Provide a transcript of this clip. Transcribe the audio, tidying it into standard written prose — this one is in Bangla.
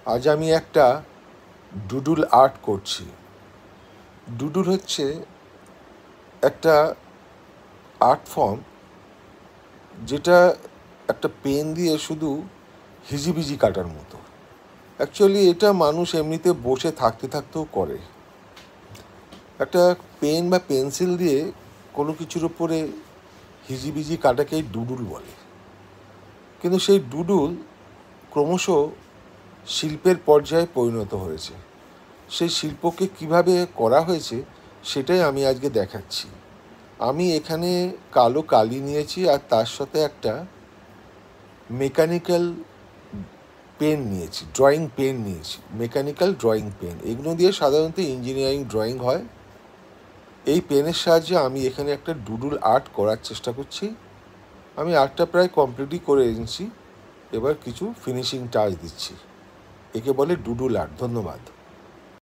আজ আমি একটা ডুডুল আর্ট করছি। ডুডুল হচ্ছে একটা আর্ট ফর্ম যেটা একটা পেন দিয়ে শুধু হিজিবিজি কাটার মতো। অ্যাকচুয়ালি এটা মানুষ এমনিতে বসে থাকতে থাকতেও করে। একটা পেন বা পেন্সিল দিয়ে কোনো কিছুর উপরে হিজিবিজি কাটাকেই ডুডুল বলে। কিন্তু সেই ডুডুল ক্রমশ শিল্পের পর্যায়ে পরিণত হয়েছে। সেই শিল্পকে কিভাবে করা হয়েছে সেটাই আমি আজকে দেখাচ্ছি। আমি এখানে কালো কালি নিয়েছি আর তার সাথে একটা মেকানিক্যাল পেন নিয়েছি, ড্রয়িং পেন নিয়েছি, মেকানিক্যাল ড্রয়িং পেন। এগুলো দিয়ে সাধারণত ইঞ্জিনিয়ারিং ড্রয়িং হয়। এই পেনের সাহায্যে আমি এখানে একটা ডুডুল আর্ট করার চেষ্টা করছি। আমি আর্টটা প্রায় কমপ্লিটই করে এনেছি, এবার কিছু ফিনিশিং টাচ দিচ্ছি। একে বলে ডুডুল আর্ট। ধন্যবাদ।